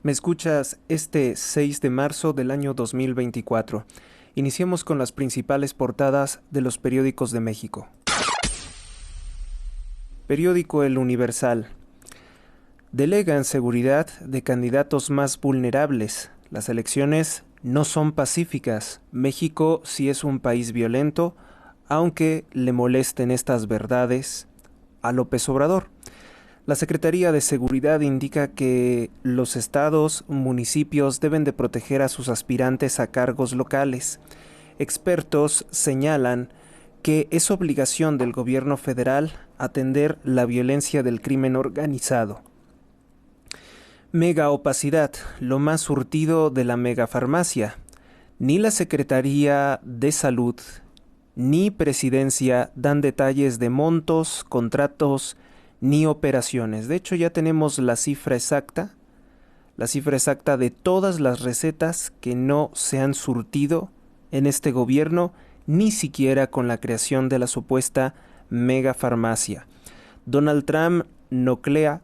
Me escuchas este 6 de marzo del año 2024. Iniciemos con las principales portadas de los periódicos de México. Periódico El Universal. Delegan seguridad de candidatos más vulnerables. Las elecciones no son pacíficas. México sí es un país violento, aunque le molesten estas verdades a López Obrador. La Secretaría de Seguridad indica que los estados, municipios deben de proteger a sus aspirantes a cargos locales. Expertos señalan que es obligación del gobierno federal atender la violencia del crimen organizado. Mega opacidad, lo más surtido de la megafarmacia. Ni la Secretaría de Salud ni Presidencia dan detalles de montos, contratos, ni operaciones. De hecho, ya tenemos la cifra exacta de todas las recetas que no se han surtido en este gobierno, ni siquiera con la creación de la supuesta megafarmacia. Donald Trump noquea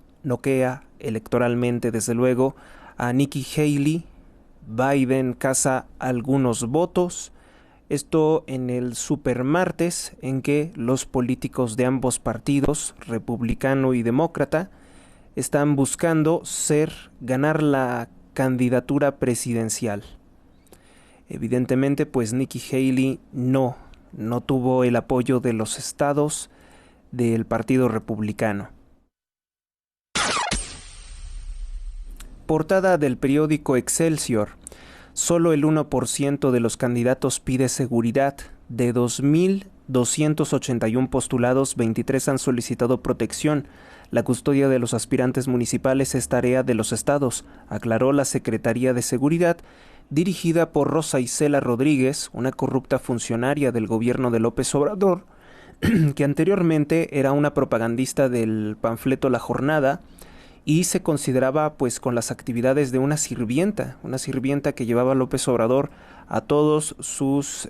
electoralmente, desde luego, a Nikki Haley. Biden caza algunos votos. Esto en el supermartes en que los políticos de ambos partidos, republicano y demócrata, están buscando ganar la candidatura presidencial. Evidentemente, pues Nikki Haley no tuvo el apoyo de los estados del Partido Republicano. Portada del periódico Excelsior. Solo el 1% de los candidatos pide seguridad. De 2.281 postulados, 23 han solicitado protección. La custodia de los aspirantes municipales es tarea de los estados, aclaró la Secretaría de Seguridad, dirigida por Rosa Isela Rodríguez, una corrupta funcionaria del gobierno de López Obrador, que anteriormente era una propagandista del panfleto La Jornada, y se consideraba pues con las actividades de una sirvienta que llevaba López Obrador a todos sus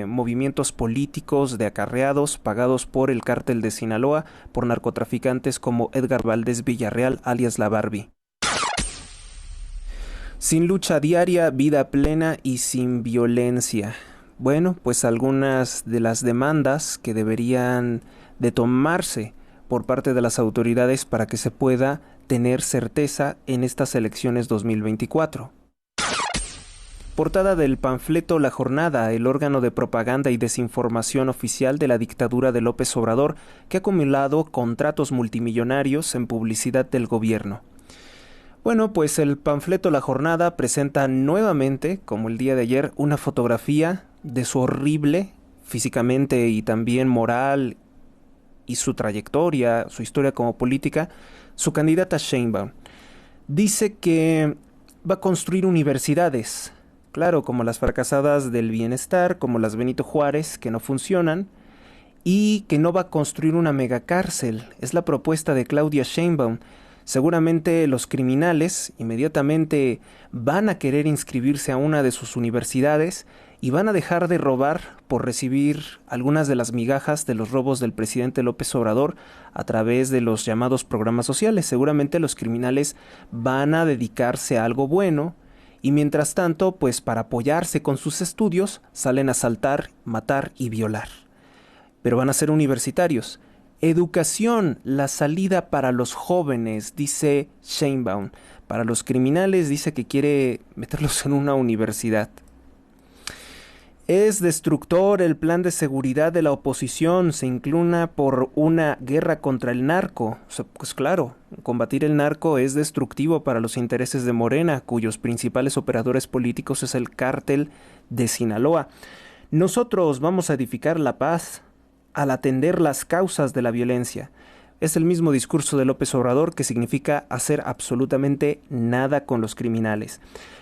movimientos políticos de acarreados pagados por el cártel de Sinaloa, por narcotraficantes como Edgar Valdés Villarreal, alias La Barbie. Sin lucha diaria, vida plena y sin violencia. Bueno, pues algunas de las demandas que deberían de tomarse por parte de las autoridades para que se pueda tener certeza en estas elecciones 2024. Portada del panfleto La Jornada, el órgano de propaganda y desinformación oficial de la dictadura de López Obrador, que ha acumulado contratos multimillonarios en publicidad del gobierno. Bueno, pues el panfleto La Jornada presenta nuevamente, como el día de ayer, una fotografía de su horrible, físicamente y también moral, y su trayectoria, su historia como política, su candidata Sheinbaum. Dice que va a construir universidades, claro, como las fracasadas del Bienestar, como las Benito Juárez, que no funcionan, y que no va a construir una megacárcel. Es la propuesta de Claudia Sheinbaum. Seguramente los criminales inmediatamente van a querer inscribirse a una de sus universidades y van a dejar de robar por recibir algunas de las migajas de los robos del presidente López Obrador a través de los llamados programas sociales. Seguramente los criminales van a dedicarse a algo bueno y mientras tanto, pues para apoyarse con sus estudios, salen a asaltar, matar y violar. Pero van a ser universitarios. Educación, la salida para los jóvenes, dice Sheinbaum. Para los criminales dice que quiere meterlos en una universidad. Es destructor el plan de seguridad de la oposición, se inclina por una guerra contra el narco. Pues claro, combatir el narco es destructivo para los intereses de Morena, cuyos principales operadores políticos es el cártel de Sinaloa. Nosotros vamos a edificar la paz al atender las causas de la violencia. Es el mismo discurso de López Obrador, que significa hacer absolutamente nada con los criminales.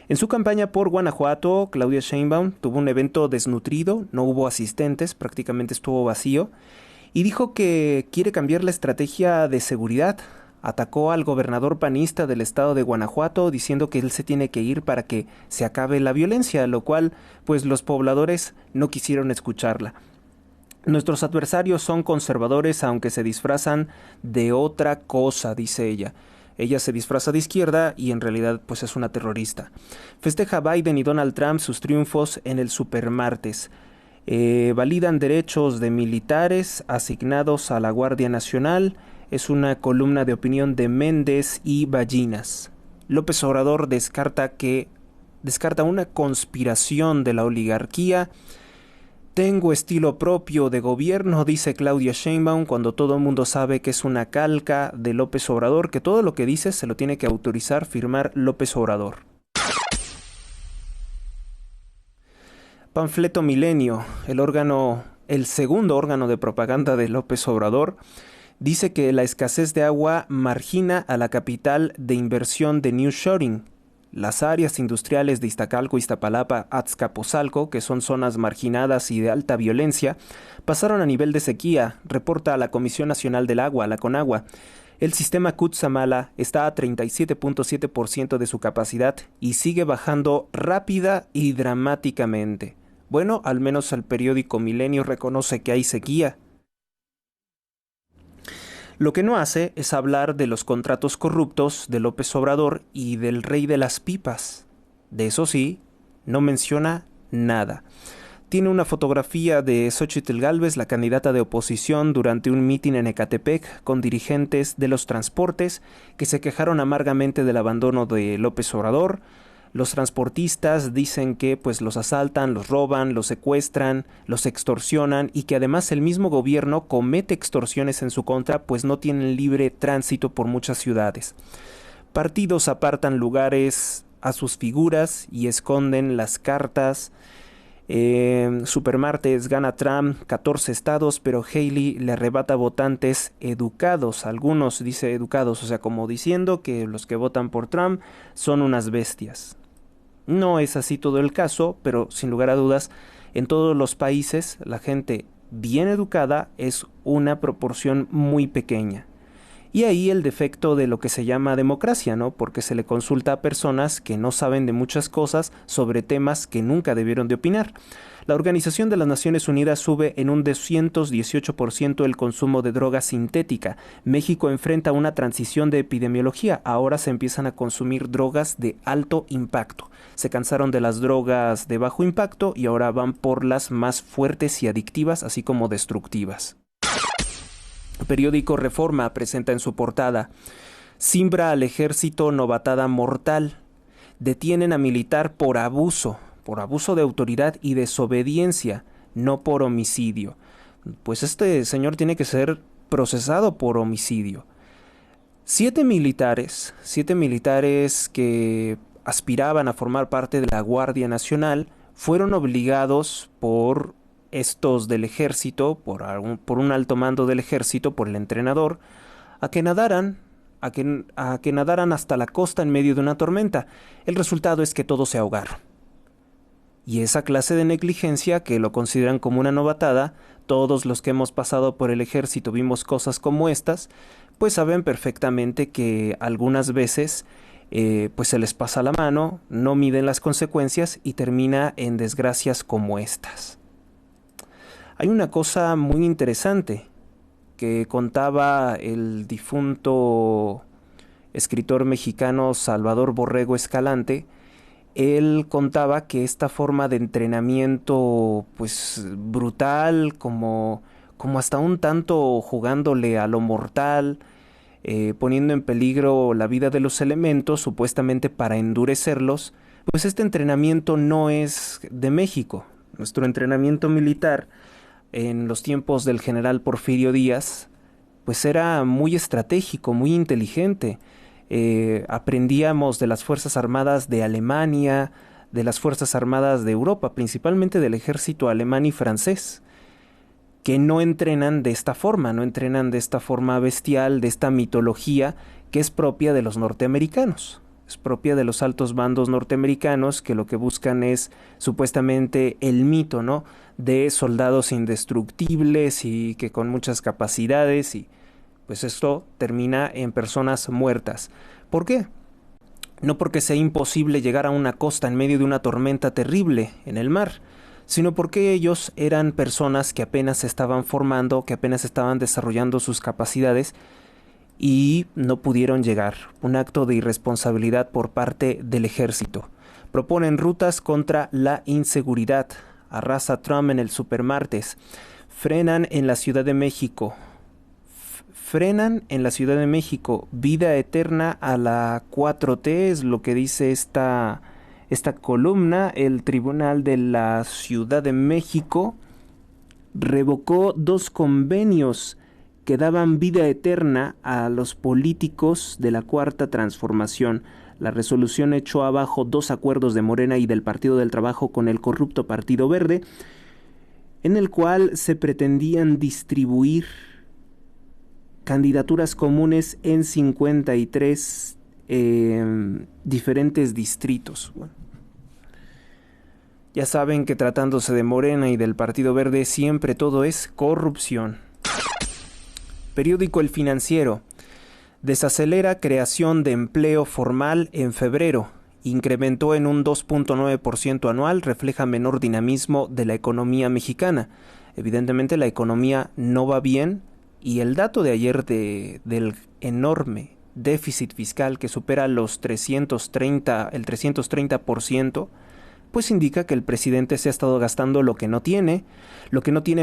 En su campaña por Guanajuato, Claudia Sheinbaum tuvo un evento desnutrido, no hubo asistentes, prácticamente estuvo vacío, y dijo que quiere cambiar la estrategia de seguridad. Atacó al gobernador panista del estado de Guanajuato diciendo que él se tiene que ir para que se acabe la violencia, lo cual pues los pobladores no quisieron escucharla. Nuestros adversarios son conservadores aunque se disfrazan de otra cosa, dice ella. Ella se disfraza de izquierda y en realidad pues es una terrorista. Festeja Biden y Donald Trump sus triunfos en el supermartes. Validan derechos de militares asignados a la Guardia Nacional. Es una columna de opinión de Méndez y Ballinas. López Obrador descarta una conspiración de la oligarquía. Tengo estilo propio de gobierno, dice Claudia Sheinbaum, cuando todo el mundo sabe que es una calca de López Obrador, que todo lo que dice se lo tiene que autorizar, firmar López Obrador. Panfleto Milenio, el segundo órgano de propaganda de López Obrador, dice que la escasez de agua margina a la capital de inversión de nearshoring. Las áreas industriales de Iztacalco, Iztapalapa, Azcapotzalco, que son zonas marginadas y de alta violencia, pasaron a nivel de sequía, reporta la Comisión Nacional del Agua, la Conagua. El sistema Cutzamala está a 37.7% de su capacidad y sigue bajando rápida y dramáticamente. Bueno, al menos el periódico Milenio reconoce que hay sequía. Lo que no hace es hablar de los contratos corruptos de López Obrador y del rey de las pipas. De eso sí, no menciona nada. Tiene una fotografía de Xóchitl Gálvez, la candidata de oposición, durante un mitin en Ecatepec con dirigentes de los transportes que se quejaron amargamente del abandono de López Obrador. Los transportistas dicen que pues los asaltan, los roban, los secuestran, los extorsionan y que además el mismo gobierno comete extorsiones en su contra pues no tienen libre tránsito por muchas ciudades. Partidos apartan lugares a sus figuras y esconden las cartas. Supermartes gana Trump 14 estados, pero Haley le arrebata votantes educados. Algunos dice educados, o sea, como diciendo que los que votan por Trump son unas bestias. No es así todo el caso, pero sin lugar a dudas, en todos los países la gente bien educada es una proporción muy pequeña. Y ahí el defecto de lo que se llama democracia, ¿no? Porque se le consulta a personas que no saben de muchas cosas sobre temas que nunca debieron de opinar. La Organización de las Naciones Unidas sube en un 218% el consumo de droga sintética. México enfrenta una transición de epidemiología. Ahora se empiezan a consumir drogas de alto impacto. Se cansaron de las drogas de bajo impacto y ahora van por las más fuertes y adictivas, así como destructivas. El periódico Reforma presenta en su portada: Simbra al ejército novatada mortal. Detienen a militar por abuso de autoridad y desobediencia, no por homicidio. Pues este señor tiene que ser procesado por homicidio. 7 militares que aspiraban a formar parte de la Guardia Nacional fueron obligados por estos del ejército, por un alto mando del ejército, por el entrenador, a que nadaran hasta la costa en medio de una tormenta. El resultado es que todos se ahogaron. Y esa clase de negligencia, que lo consideran como una novatada, todos los que hemos pasado por el ejército vimos cosas como estas, pues saben perfectamente que algunas veces pues se les pasa la mano, no miden las consecuencias y termina en desgracias como estas. Hay una cosa muy interesante que contaba el difunto escritor mexicano Salvador Borrego Escalante. Él contaba que esta forma de entrenamiento pues brutal, como hasta un tanto jugándole a lo mortal, poniendo en peligro la vida de los elementos, supuestamente para endurecerlos, pues este entrenamiento no es de México. Nuestro entrenamiento militar en los tiempos del general Porfirio Díaz, pues era muy estratégico, muy inteligente. Aprendíamos de las Fuerzas Armadas de Alemania, de las Fuerzas Armadas de Europa, principalmente del ejército alemán y francés, que no entrenan de esta forma bestial, de esta mitología que es propia de los norteamericanos. Es propia de los altos bandos norteamericanos, que lo que buscan es supuestamente el mito, ¿no?, de soldados indestructibles y que con muchas capacidades, y pues esto termina en personas muertas. ¿Por qué? No porque sea imposible llegar a una costa en medio de una tormenta terrible en el mar, sino porque ellos eran personas que apenas se estaban formando, que apenas estaban desarrollando sus capacidades, y no pudieron llegar. Un acto de irresponsabilidad por parte del ejército. Proponen rutas contra la inseguridad. Arrasa Trump en el supermartes. Frenan en la Ciudad de México. Vida eterna a la 4T, es lo que dice esta columna. El Tribunal de la Ciudad de México revocó 2 convenios que daban vida eterna a los políticos de la Cuarta Transformación. La resolución echó abajo 2 acuerdos de Morena y del Partido del Trabajo con el corrupto Partido Verde, en el cual se pretendían distribuir candidaturas comunes en 53 diferentes distritos. Bueno, ya saben que tratándose de Morena y del Partido Verde siempre todo es corrupción. Periódico El Financiero. Desacelera creación de empleo formal en febrero. Incrementó en un 2.9% anual, refleja menor dinamismo de la economía mexicana. Evidentemente la economía no va bien y el dato de ayer del enorme déficit fiscal que supera el 330%, pues indica que el presidente se ha estado gastando lo que no tiene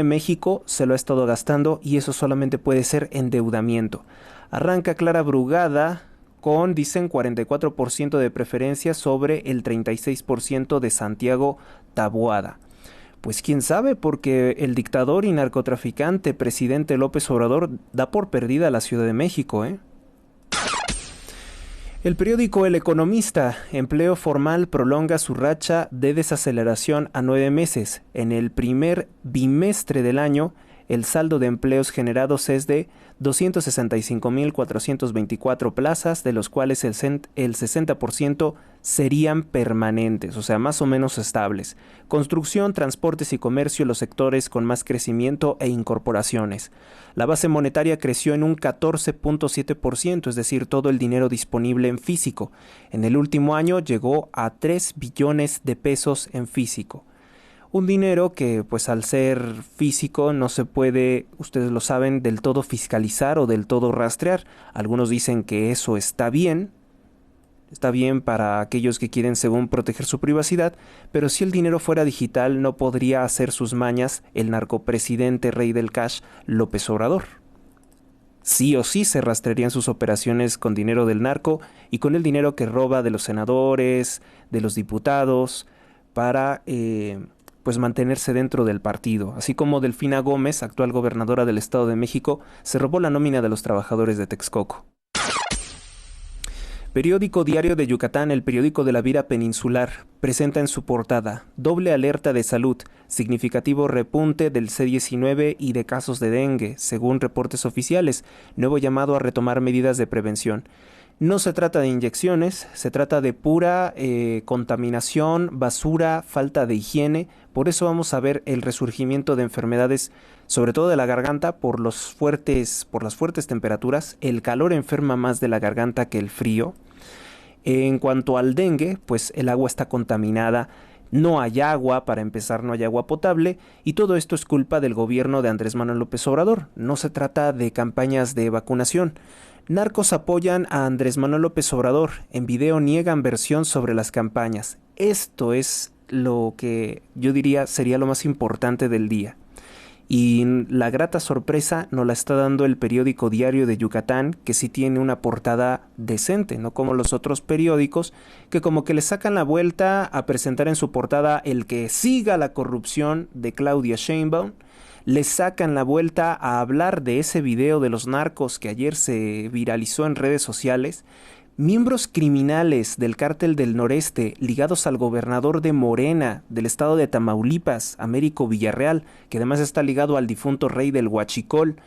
México, se lo ha estado gastando y eso solamente puede ser endeudamiento. Arranca Clara Brugada con, dicen, 44% de preferencia sobre el 36% de Santiago Taboada. Pues quién sabe, porque el dictador y narcotraficante presidente López Obrador da por perdida la Ciudad de México, ¿eh? El periódico El Economista. Empleo formal prolonga su racha de desaceleración a 9 meses. En el primer bimestre del año, el saldo de empleos generados es de 265.424 plazas, de los cuales el 60% serían permanentes, o sea, más o menos estables. Construcción, transportes y comercio, los sectores con más crecimiento e incorporaciones. La base monetaria creció en un 14.7%, es decir, todo el dinero disponible en físico. En el último año llegó a 3 billones de pesos en físico. Un dinero que, pues al ser físico, no se puede, ustedes lo saben, del todo fiscalizar o del todo rastrear. Algunos dicen que eso está bien para aquellos que quieren, según, proteger su privacidad, pero si el dinero fuera digital no podría hacer sus mañas el narcopresidente rey del cash, López Obrador. Sí o sí se rastrearían sus operaciones con dinero del narco y con el dinero que roba de los senadores, de los diputados, para pues mantenerse dentro del partido. Así como Delfina Gómez, actual gobernadora del Estado de México, se robó la nómina de los trabajadores de Texcoco. Periódico Diario de Yucatán, el periódico de la vida peninsular, presenta en su portada: doble alerta de salud, significativo repunte del C-19 y de casos de dengue, según reportes oficiales, nuevo llamado a retomar medidas de prevención. No se trata de inyecciones, se trata de pura contaminación, basura, falta de higiene. Por eso vamos a ver el resurgimiento de enfermedades, sobre todo de la garganta, por las fuertes temperaturas. El calor enferma más de la garganta que el frío. En cuanto al dengue, pues el agua está contaminada. No hay agua, para empezar no hay agua potable, y todo esto es culpa del gobierno de Andrés Manuel López Obrador. No se trata de campañas de vacunación. Narcos apoyan a Andrés Manuel López Obrador. En video niegan versión sobre las campañas. Esto es lo que yo diría sería lo más importante del día. Y la grata sorpresa nos la está dando el periódico Diario de Yucatán, que sí tiene una portada decente, no como los otros periódicos, que como que le sacan la vuelta a presentar en su portada el que siga la corrupción de Claudia Sheinbaum. Le sacan la vuelta a hablar de ese video de los narcos que ayer se viralizó en redes sociales. Miembros criminales del Cártel del Noreste ligados al gobernador de Morena del estado de Tamaulipas, Américo Villarreal, que además está ligado al difunto rey del Huachicol,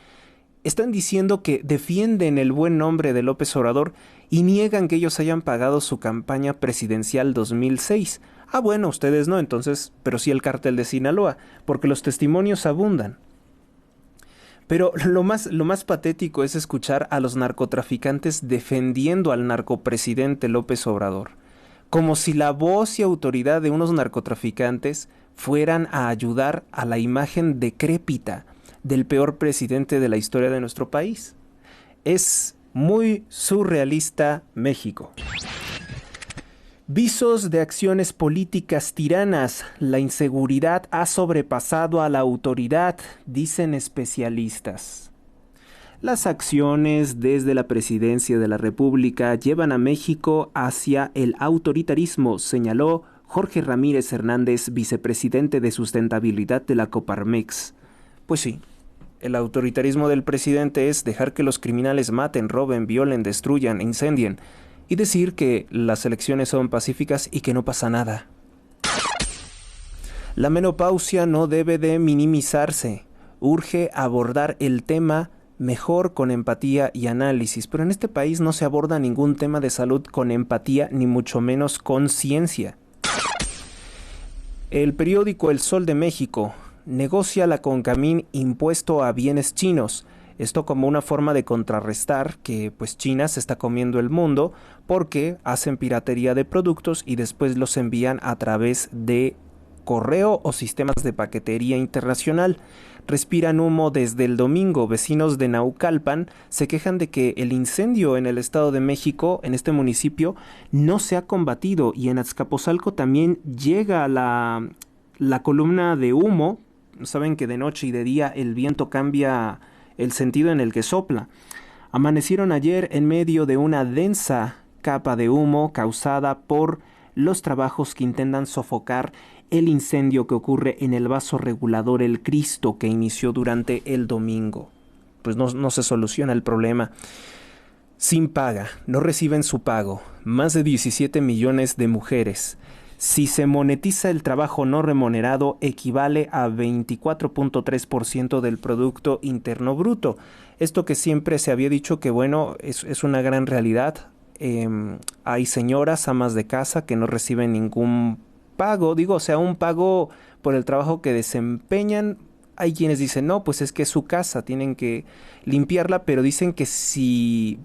están diciendo que defienden el buen nombre de López Obrador y niegan que ellos hayan pagado su campaña presidencial 2006. Ah, bueno, ustedes no, entonces, pero sí el Cártel de Sinaloa, porque los testimonios abundan. Pero lo más patético es escuchar a los narcotraficantes defendiendo al narcopresidente López Obrador, como si la voz y autoridad de unos narcotraficantes fueran a ayudar a la imagen decrépita del peor presidente de la historia de nuestro país. Es Muy surrealista México. Visos de acciones políticas tiranas. La inseguridad ha sobrepasado a la autoridad, dicen especialistas. Las acciones desde la presidencia de la República llevan a México hacia el autoritarismo, señaló Jorge Ramírez Hernández, vicepresidente de sustentabilidad de la Coparmex. Pues sí, el autoritarismo del presidente es dejar que los criminales maten, roben, violen, destruyan, incendien y decir que las elecciones son pacíficas y que no pasa nada. La menopausia no debe de minimizarse. Urge abordar el tema mejor con empatía y análisis, pero en este país no se aborda ningún tema de salud con empatía ni mucho menos con ciencia. El periódico El Sol de México negocia la Concamín impuesto a bienes chinos. Esto como una forma de contrarrestar que pues China se está comiendo el mundo porque hacen piratería de productos y después los envían a través de correo o sistemas de paquetería internacional. Respiran humo desde el domingo. Vecinos de Naucalpan se quejan de que el incendio en el Estado de México, en este municipio, no se ha combatido, y en Azcapotzalco también llega la columna de humo. Saben que de noche y de día el viento cambia el sentido en el que sopla. Amanecieron ayer en medio de una densa capa de humo causada por los trabajos que intentan sofocar el incendio que ocurre en el vaso regulador El Cristo, que inició durante el domingo. Pues no se soluciona el problema. Sin paga, no reciben su pago. Más de 17 millones de mujeres. Si se monetiza el trabajo no remunerado, equivale a 24.3% del Producto Interno Bruto. Esto que siempre se había dicho que, bueno, es una gran realidad. Hay señoras, amas de casa, que no reciben ningún pago, un pago por el trabajo que desempeñan. Hay quienes dicen, no, pues es que es su casa, tienen que limpiarla, pero dicen que si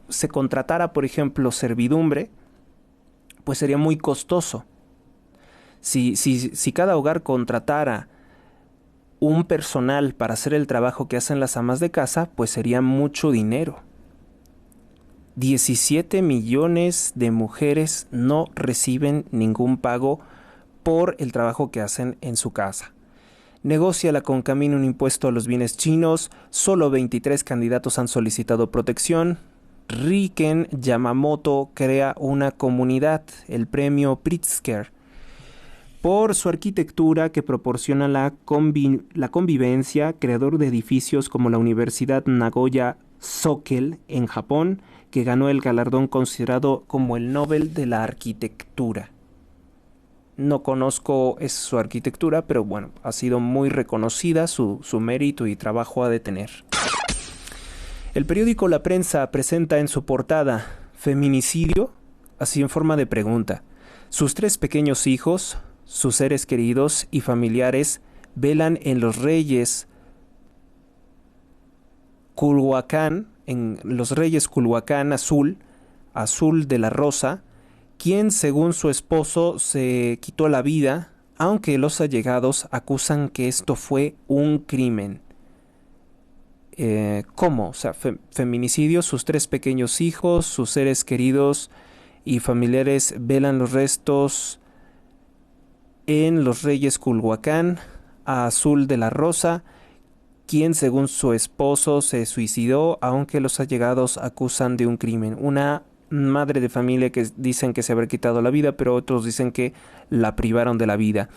se contratara, por ejemplo, servidumbre, pues sería muy costoso. Si cada hogar contratara un personal para hacer el trabajo que hacen las amas de casa, pues sería mucho dinero. 17 millones de mujeres no reciben ningún pago por el trabajo que hacen en su casa. Negocia la Concamín un impuesto a los bienes chinos. Solo 23 candidatos han solicitado protección. Riken Yamamoto crea una comunidad, el premio Pritzker, por su arquitectura que proporciona la convivencia, creador de edificios como la Universidad Nagoya Sokel en Japón, que ganó el galardón considerado como el Nobel de la Arquitectura. No conozco su arquitectura, pero bueno, ha sido muy reconocida, su mérito y trabajo ha de tener. El periódico La Prensa presenta en su portada feminicidio, así en forma de pregunta. Sus 3 pequeños hijos, sus seres queridos y familiares velan en Los Reyes Culhuacán, azul de la Rosa, quien según su esposo se quitó la vida, aunque los allegados acusan que esto fue un crimen. ¿Cómo? O sea, feminicidio, sus 3 pequeños hijos, sus seres queridos y familiares velan los restos en Los Reyes Culhuacán, azul de la Rosa, quien según su esposo se suicidó, aunque los allegados acusan de un crimen. Una madre de familia que dicen que se habría quitado la vida, pero otros dicen que la privaron de la vida.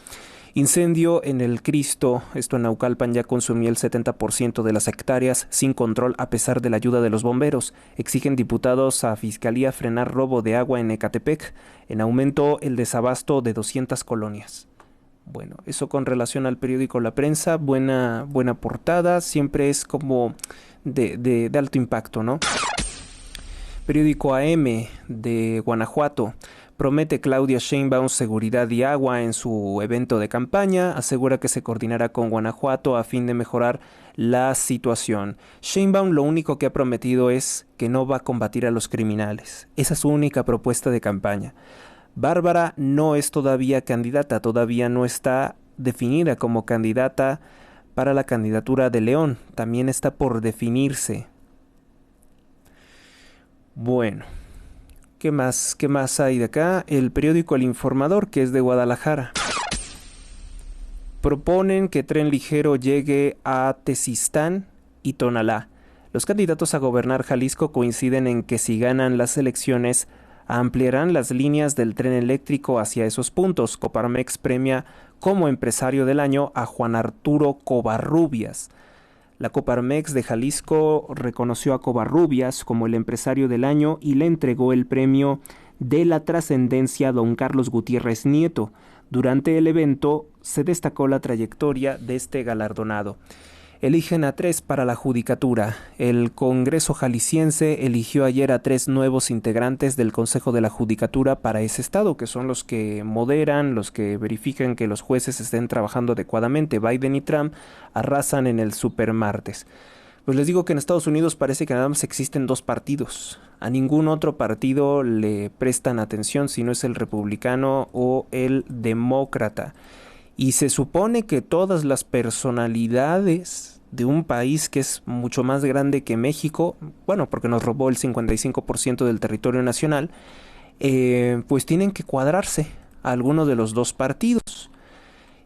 Incendio en El Cristo, esto en Naucalpan, ya consumió el 70% de las hectáreas sin control a pesar de la ayuda de los bomberos. Exigen diputados a Fiscalía frenar robo de agua en Ecatepec. En aumento el desabasto de 200 colonias. Bueno, eso con relación al periódico La Prensa, buena portada, siempre es como de alto impacto, ¿no? Periódico AM de Guanajuato. Promete Claudia Sheinbaum seguridad y agua en su evento de campaña. Asegura que se coordinará con Guanajuato a fin de mejorar la situación. Sheinbaum lo único que ha prometido es que no va a combatir a los criminales. Esa es su única propuesta de campaña. Bárbara no es todavía candidata, todavía no está definida como candidata para la candidatura de León. También está por definirse. Bueno, ¿qué más? ¿Qué más hay de acá? El periódico El Informador, que es de Guadalajara. Proponen que tren ligero llegue a Tezistán y Tonalá. Los candidatos a gobernar Jalisco coinciden en que si ganan las elecciones, ampliarán las líneas del tren eléctrico hacia esos puntos. Coparmex premia como empresario del año a Juan Arturo Covarrubias. La Coparmex de Jalisco reconoció a Covarrubias como el empresario del año y le entregó el premio de la trascendencia a don Carlos Gutiérrez Nieto. Durante el evento se destacó la trayectoria de este galardonado. Eligen a 3 para la judicatura. El Congreso Jalisciense eligió ayer a 3 nuevos integrantes del Consejo de la Judicatura para ese estado, que son los que moderan, los que verifican que los jueces estén trabajando adecuadamente. Biden y Trump arrasan en el supermartes. Pues les digo que en Estados Unidos parece que nada más existen 2 partidos. A ningún otro partido le prestan atención si no es el republicano o el demócrata. Y se supone que todas las personalidades de un país que es mucho más grande que México, bueno, porque nos robó el 55% del territorio nacional, pues tienen que cuadrarse a alguno de los 2 partidos.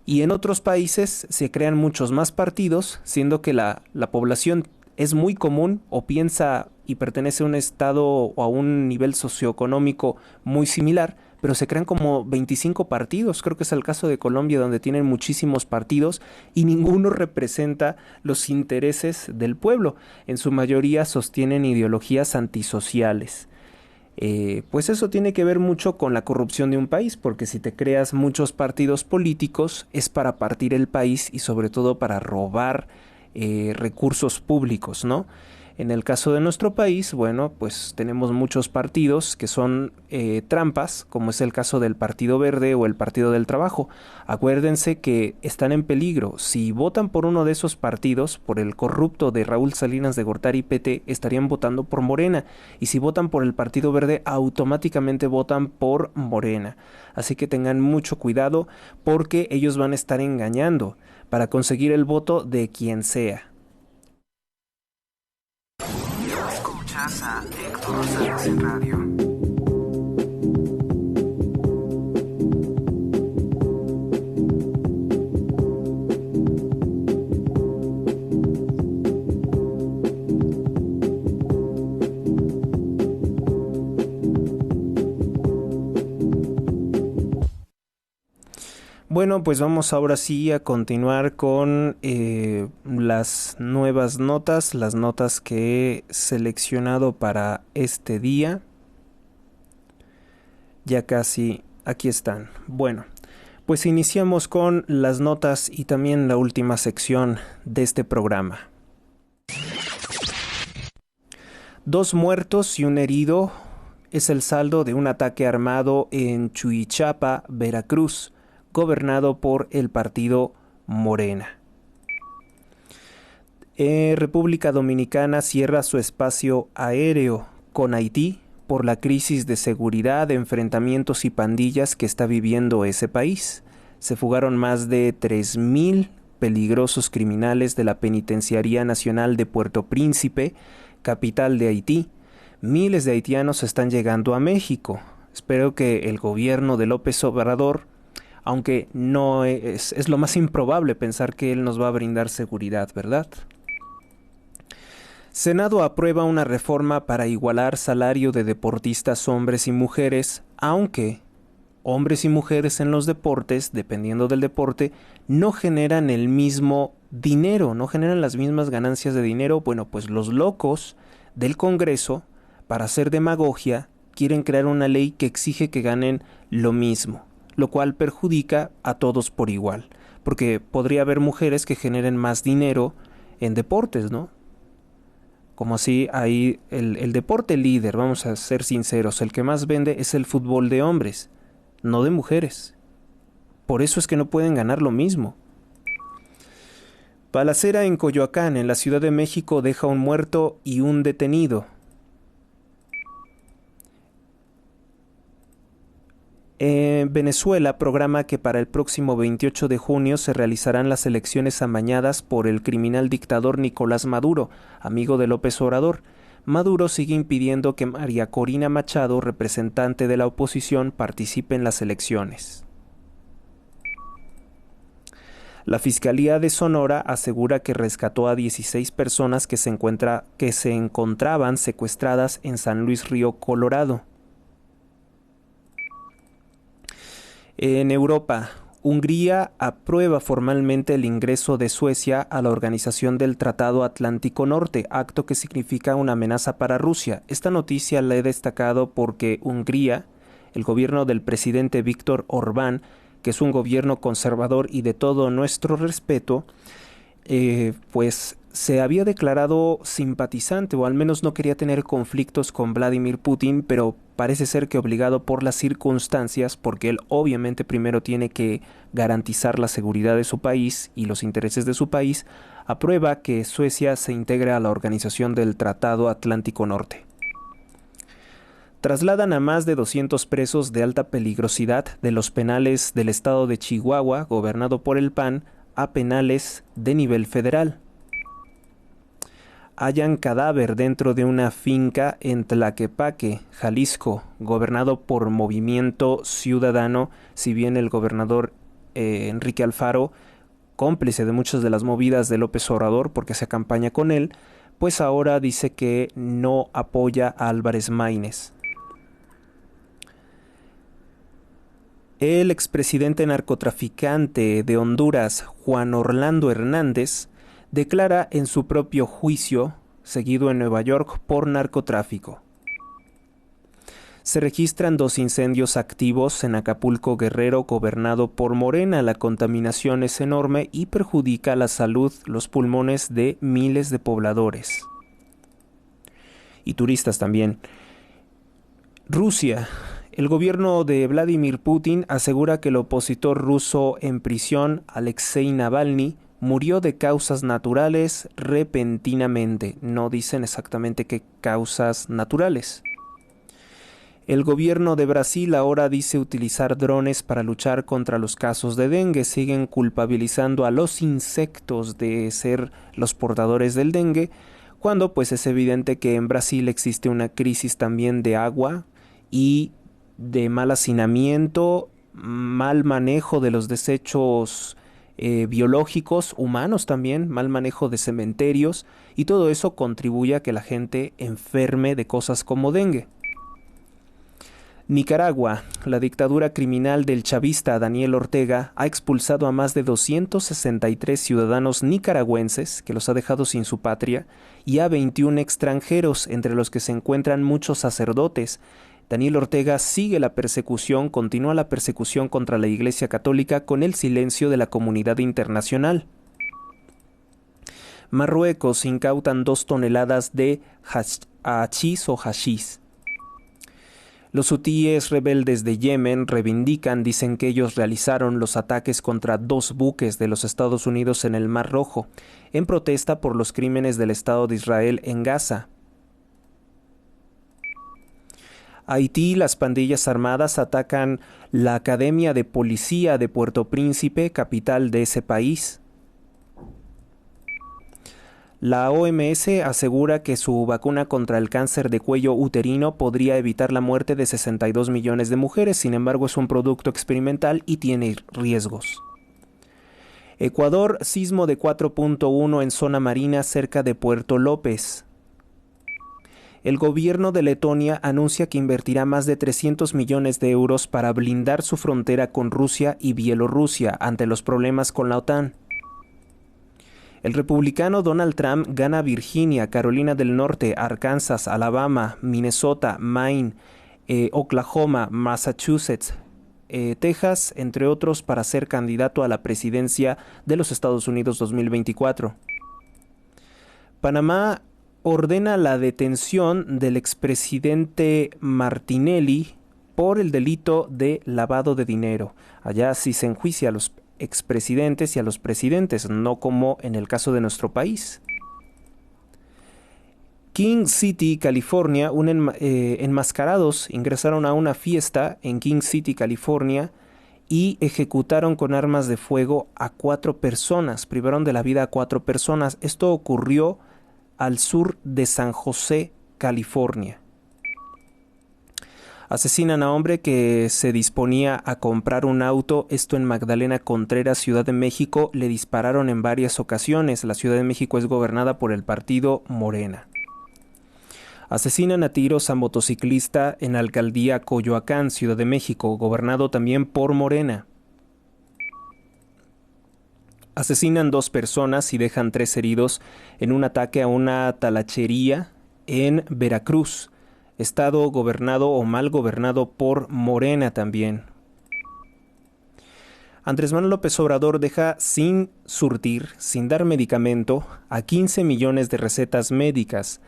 Y en otros países se crean muchos más partidos, siendo que la población es muy común o piensa y pertenece a un estado o a un nivel socioeconómico muy similar, pero se crean como 25 partidos. Creo que es el caso de Colombia, donde tienen muchísimos partidos y ninguno representa los intereses del pueblo. En su mayoría sostienen ideologías antisociales. Pues eso tiene que ver mucho con la corrupción de un país, porque si te creas muchos partidos políticos es para partir el país y sobre todo para robar recursos públicos, ¿no? En el caso de nuestro país, bueno, pues tenemos muchos partidos que son trampas, como es el caso del Partido Verde o el Partido del Trabajo. Acuérdense que están en peligro. Si votan por uno de esos partidos, por el corrupto de Raúl Salinas de Gortari PT, estarían votando por Morena. Y si votan por el Partido Verde, automáticamente votan por Morena. Así que tengan mucho cuidado porque ellos van a estar engañando para conseguir el voto de quien sea. Escuchas a Héctor Rosales en radio. Bueno, pues vamos ahora sí a continuar con las nuevas notas, las notas que he seleccionado para este día. Ya casi aquí están. Bueno, pues iniciamos con las notas y también la última sección de este programa. 2 muertos y un herido es el saldo de un ataque armado en Chuichapa, Veracruz, gobernado por el partido Morena. República Dominicana cierra su espacio aéreo con Haití por la crisis de seguridad, enfrentamientos y pandillas que está viviendo ese país. Se fugaron más de 3,000 peligrosos criminales de la Penitenciaría Nacional de Puerto Príncipe, capital de Haití. Miles de haitianos están llegando a México. Espero que el gobierno de López Obrador, aunque no es lo más improbable pensar que él nos va a brindar seguridad, ¿verdad? Senado aprueba una reforma para igualar salario de deportistas hombres y mujeres, aunque hombres y mujeres en los deportes, dependiendo del deporte, no generan el mismo dinero, no generan las mismas ganancias de dinero. Bueno, pues los locos del Congreso, para hacer demagogia, quieren crear una ley que exige que ganen lo mismo, lo cual perjudica a todos por igual, porque podría haber mujeres que generen más dinero en deportes, ¿no? Como así hay el deporte líder, vamos a ser sinceros, el que más vende es el fútbol de hombres, no de mujeres. Por eso es que no pueden ganar lo mismo. Balacera en Coyoacán, en la Ciudad de México, deja un muerto y un detenido. Venezuela programa que para el próximo 28 de junio se realizarán las elecciones amañadas por el criminal dictador Nicolás Maduro, amigo de López Obrador. Maduro sigue impidiendo que María Corina Machado, representante de la oposición, participe en las elecciones. La Fiscalía de Sonora asegura que rescató a 16 personas que se encontraban secuestradas en San Luis Río, Colorado. En Europa, Hungría aprueba formalmente el ingreso de Suecia a la Organización del Tratado Atlántico Norte, acto que significa una amenaza para Rusia. Esta noticia la he destacado porque Hungría, el gobierno del presidente Víctor Orbán, que es un gobierno conservador y de todo nuestro respeto, pues se había declarado simpatizante o al menos no quería tener conflictos con Vladimir Putin, pero parece ser que obligado por las circunstancias, porque él obviamente primero tiene que garantizar la seguridad de su país y los intereses de su país, aprueba que Suecia se integre a la Organización del Tratado Atlántico Norte. Trasladan a más de 200 presos de alta peligrosidad de los penales del estado de Chihuahua, gobernado por el PAN, a penales de nivel federal. Hallan cadáver dentro de una finca en Tlaquepaque, Jalisco, gobernado por Movimiento Ciudadano, si bien el gobernador Enrique Alfaro, cómplice de muchas de las movidas de López Obrador porque se campaña con él, pues ahora dice que no apoya a Álvarez Maínez. El expresidente narcotraficante de Honduras, Juan Orlando Hernández, declara en su propio juicio, seguido en Nueva York, por narcotráfico. Se registran 2 incendios activos en Acapulco, Guerrero, gobernado por Morena. La contaminación es enorme y perjudica la salud, los pulmones de miles de pobladores. Y turistas también. Rusia. El gobierno de Vladimir Putin asegura que el opositor ruso en prisión, Alexei Navalny, murió de causas naturales repentinamente. No dicen exactamente qué causas naturales. El gobierno de Brasil ahora dice utilizar drones para luchar contra los casos de dengue. Siguen culpabilizando a los insectos de ser los portadores del dengue, cuando pues es evidente que en Brasil existe una crisis también de agua y de mal hacinamiento, mal manejo de los desechos biológicos, humanos también, mal manejo de cementerios, y todo eso contribuye a que la gente enferme de cosas como dengue. Nicaragua. La dictadura criminal del chavista Daniel Ortega ha expulsado a más de 263 ciudadanos nicaragüenses, que los ha dejado sin su patria, y a 21 extranjeros, entre los que se encuentran muchos sacerdotes. Daniel Ortega continúa la persecución contra la Iglesia Católica con el silencio de la comunidad internacional. Marruecos. Incautan 2 toneladas de hachís o hashís. Los hutíes rebeldes de Yemen dicen que ellos realizaron los ataques contra 2 buques de los Estados Unidos en el Mar Rojo, en protesta por los crímenes del Estado de Israel en Gaza. Haití. Las pandillas armadas atacan la Academia de Policía de Puerto Príncipe, capital de ese país. La OMS asegura que su vacuna contra el cáncer de cuello uterino podría evitar la muerte de 62 millones de mujeres, sin embargo es un producto experimental y tiene riesgos. Ecuador. Sismo de 4.1 en zona marina cerca de Puerto López. El gobierno de Letonia anuncia que invertirá más de 300 millones de euros para blindar su frontera con Rusia y Bielorrusia ante los problemas con la OTAN. El republicano Donald Trump gana Virginia, Carolina del Norte, Arkansas, Alabama, Minnesota, Maine, Oklahoma, Massachusetts, Texas, entre otros, para ser candidato a la presidencia de los Estados Unidos 2024. Panamá ordena la detención del expresidente Martinelli por el delito de lavado de dinero. Allá sí se enjuicia a los expresidentes y a los presidentes, no como en el caso de nuestro país. King City, California. Enmascarados ingresaron a una fiesta en King City, California, y ejecutaron con armas de fuego a 4 personas, privaron de la vida a 4 personas. Esto ocurrió al sur de San José, California. Asesinan a hombre que se disponía a comprar un auto, esto en Magdalena Contreras, Ciudad de México. Le dispararon en varias ocasiones. La Ciudad de México es gobernada por el partido Morena. Asesinan a tiros a motociclista en Alcaldía Coyoacán, Ciudad de México, gobernado también por Morena. Asesinan 2 personas y dejan 3 heridos en un ataque a una talachería en Veracruz, estado gobernado o mal gobernado por Morena también. Andrés Manuel López Obrador deja sin surtir, sin dar medicamento, a 15 millones de recetas médicas.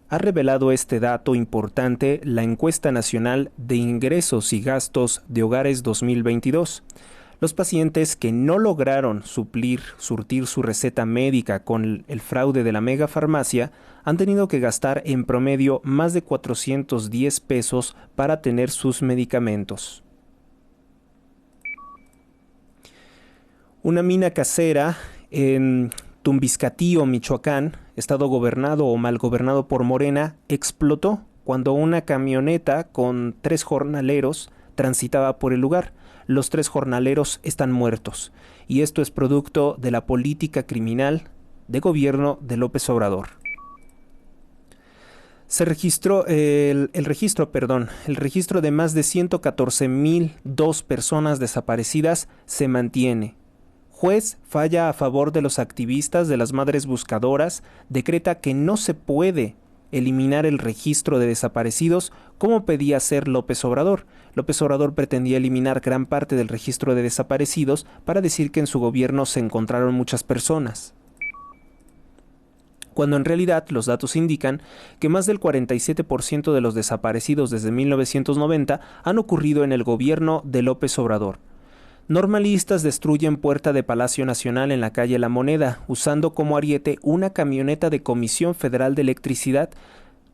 Ha revelado este dato importante la Encuesta Nacional de Ingresos y Gastos de Hogares 2022. Los pacientes que no lograron surtir su receta médica con el fraude de la megafarmacia han tenido que gastar en promedio más de 410 pesos para tener sus medicamentos. Una mina casera en Tumbiscatío, Michoacán, estado gobernado o mal gobernado por Morena, explotó cuando una camioneta con 3 jornaleros transitaba por el lugar. Los 3 jornaleros están muertos, y esto es producto de la política criminal de gobierno de López Obrador. Se registró el registro de más de 114,002 personas desaparecidas se mantiene. Juez falla a favor de los activistas de las Madres Buscadoras, decreta que no se puede eliminar el registro de desaparecidos como pedía hacer López Obrador. López Obrador pretendía eliminar gran parte del registro de desaparecidos para decir que en su gobierno se encontraron muchas personas, cuando en realidad los datos indican que más del 47% de los desaparecidos desde 1990 han ocurrido en el gobierno de López Obrador. Normalistas destruyen puerta de Palacio Nacional en la calle La Moneda, usando como ariete una camioneta de Comisión Federal de Electricidad.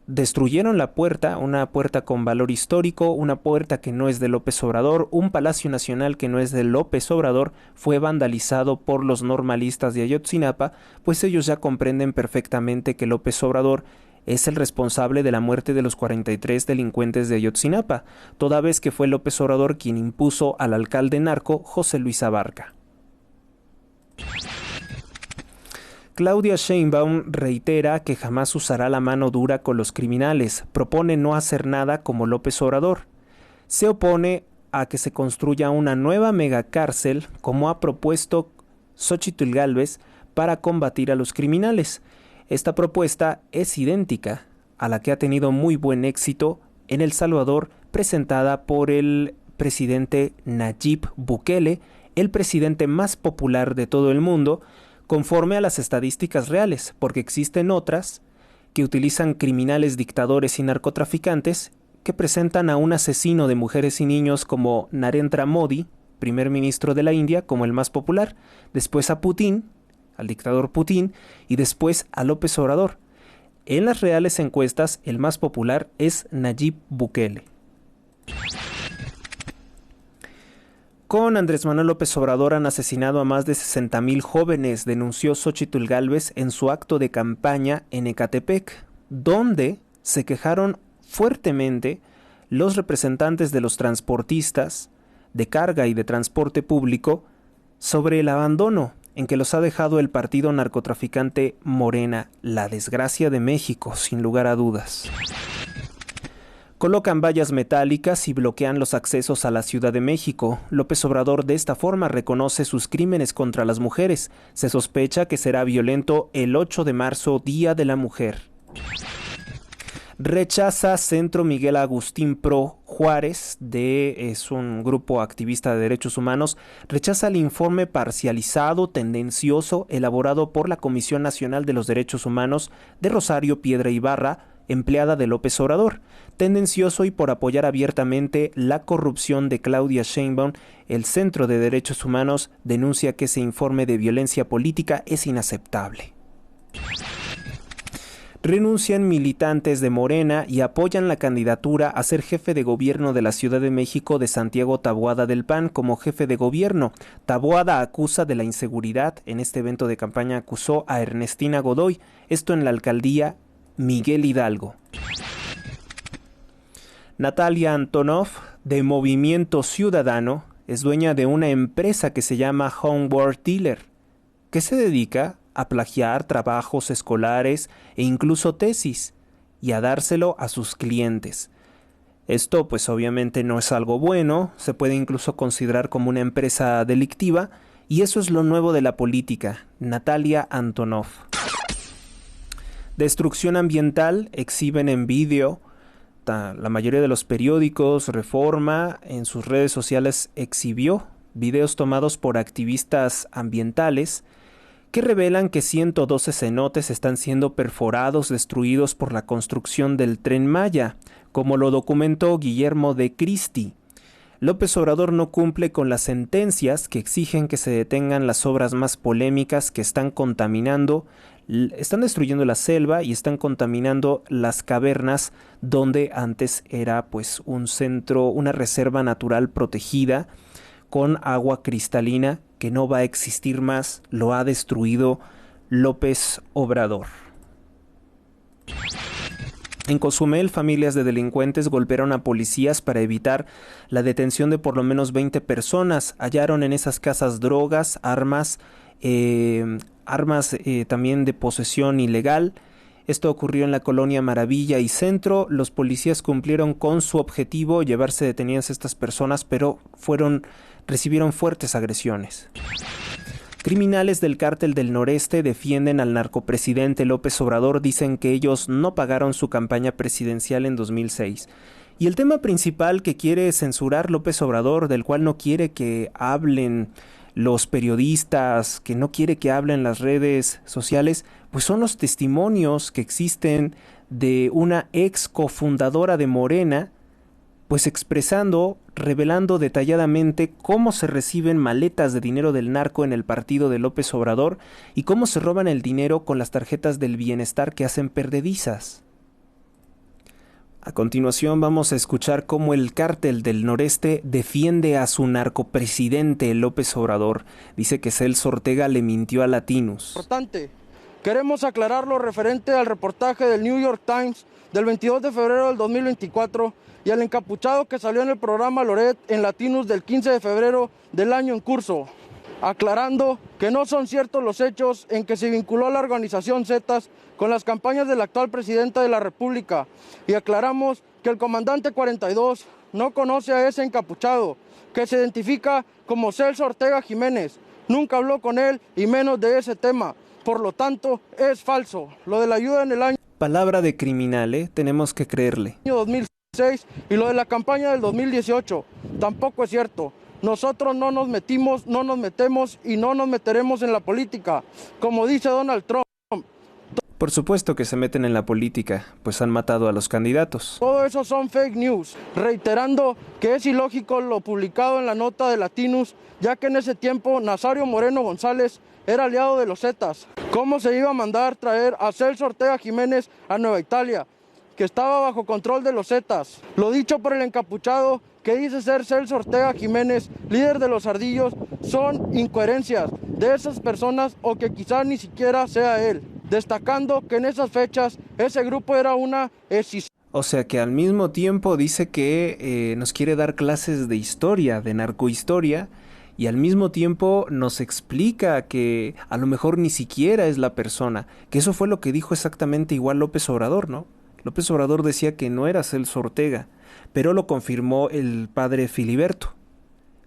Destruyeron la puerta, una puerta con valor histórico, una puerta que no es de López Obrador, un Palacio Nacional que no es de López Obrador, fue vandalizado por los normalistas de Ayotzinapa, pues ellos ya comprenden perfectamente que López Obrador es el responsable de la muerte de los 43 delincuentes de Ayotzinapa, toda vez que fue López Obrador quien impuso al alcalde narco José Luis Abarca. Claudia Sheinbaum reitera que jamás usará la mano dura con los criminales, propone no hacer nada como López Obrador. Se opone a que se construya una nueva megacárcel, como ha propuesto Xóchitl Gálvez, para combatir a los criminales. Esta propuesta es idéntica a la que ha tenido muy buen éxito en El Salvador, presentada por el presidente Nayib Bukele, el presidente más popular de todo el mundo, conforme a las estadísticas reales, porque existen otras que utilizan criminales, dictadores y narcotraficantes que presentan a un asesino de mujeres y niños como Narendra Modi, primer ministro de la India, como el más popular, después a Putin, al dictador Putin, y después a López Obrador. En las reales encuestas, el más popular es Nayib Bukele. Con Andrés Manuel López Obrador han asesinado a más de 60,000 jóvenes, denunció Xóchitl Gálvez en su acto de campaña en Ecatepec, donde se quejaron fuertemente los representantes de los transportistas de carga y de transporte público sobre el abandono en que los ha dejado el partido narcotraficante Morena, la desgracia de México, sin lugar a dudas. Colocan vallas metálicas y bloquean los accesos a la Ciudad de México. López Obrador de esta forma reconoce sus crímenes contra las mujeres. Se sospecha que será violento el 8 de marzo, Día de la Mujer. Rechaza Centro Miguel Agustín Pro Juárez, es un grupo activista de derechos humanos, rechaza el informe parcializado, tendencioso, elaborado por la Comisión Nacional de los Derechos Humanos de Rosario Piedra Ibarra, empleada de López Obrador, tendencioso y por apoyar abiertamente la corrupción de Claudia Sheinbaum. El Centro de Derechos Humanos denuncia que ese informe de violencia política es inaceptable. Renuncian militantes de Morena y apoyan la candidatura a ser jefe de gobierno de la Ciudad de México de Santiago Taboada del PAN como jefe de gobierno. Taboada acusa de la inseguridad. En este evento de campaña acusó a Ernestina Godoy, esto en la alcaldía Miguel Hidalgo. Natalia Antonov, de Movimiento Ciudadano, es dueña de una empresa que se llama Homeward Dealer, que se dedica a plagiar trabajos escolares e incluso tesis, y a dárselo a sus clientes. Esto pues obviamente no es algo bueno, se puede incluso considerar como una empresa delictiva, y eso es lo nuevo de la política. Natalia Antonov. Destrucción ambiental, exhiben en vídeo. La mayoría de los periódicos, Reforma, en sus redes sociales exhibió videos tomados por activistas ambientales que revelan que 112 cenotes están siendo perforados, destruidos por la construcción del Tren Maya, como lo documentó Guillermo de Cristi. López Obrador no cumple con las sentencias que exigen que se detengan las obras más polémicas que están destruyendo la selva y están contaminando las cavernas donde antes era pues un centro, una reserva natural protegida con agua cristalina que no va a existir más. Lo ha destruido López Obrador. En Cozumel, familias de delincuentes golpearon a policías para evitar la detención de por lo menos 20 personas. Hallaron en esas casas drogas, armas también de posesión ilegal. Esto ocurrió en la colonia Maravilla y Centro. Los policías cumplieron con su objetivo, llevarse detenidas a estas personas, pero recibieron fuertes agresiones. Criminales del Cártel del Noreste defienden al narcopresidente López Obrador, dicen que ellos no pagaron su campaña presidencial en 2006. Y el tema principal que quiere censurar López Obrador, del cual no quiere que hablen los periodistas, que no quiere que hablen las redes sociales, pues son los testimonios que existen de una ex cofundadora de Morena, pues revelando detalladamente cómo se reciben maletas de dinero del narco en el partido de López Obrador y cómo se roban el dinero con las tarjetas del bienestar que hacen perdedizas. A continuación vamos a escuchar cómo el Cártel del Noreste defiende a su narcopresidente López Obrador. Dice que Celso Ortega le mintió a Latinus. Importante. Queremos aclarar lo referente al reportaje del New York Times del 22 de febrero del 2024 y al encapuchado que salió en el programa Loret en Latinus del 15 de febrero del año en curso, aclarando que no son ciertos los hechos en que se vinculó a la organización Zetas con las campañas del actual presidente de la República, y aclaramos que el comandante 42 no conoce a ese encapuchado, que se identifica como Celso Ortega Jiménez, nunca habló con él y menos de ese tema, por lo tanto es falso. Lo de la ayuda en el año... Palabra de criminal, tenemos que creerle. 2006 y lo de la campaña del 2018 tampoco es cierto. Nosotros no nos metemos y no nos meteremos en la política, como dice Donald Trump. Por supuesto que se meten en la política, pues han matado a los candidatos. Todo eso son fake news, reiterando que es ilógico lo publicado en la nota de Latinus, ya que en ese tiempo Nazario Moreno González era aliado de los Zetas. ¿Cómo se iba a mandar traer a Celso Ortega Jiménez a Nueva Italia, que estaba bajo control de los Zetas? Lo dicho por el encapuchado, que dice ser Celso Ortega Jiménez, líder de los Ardillos, son incoherencias de esas personas o que quizás ni siquiera sea él, destacando que en esas fechas ese grupo era una escisión. O sea que al mismo tiempo dice que nos quiere dar clases de historia, de narcohistoria, y al mismo tiempo nos explica que a lo mejor ni siquiera es la persona, que eso fue lo que dijo exactamente igual López Obrador, ¿no? López Obrador decía que no era Celso Ortega, pero lo confirmó el padre Filiberto.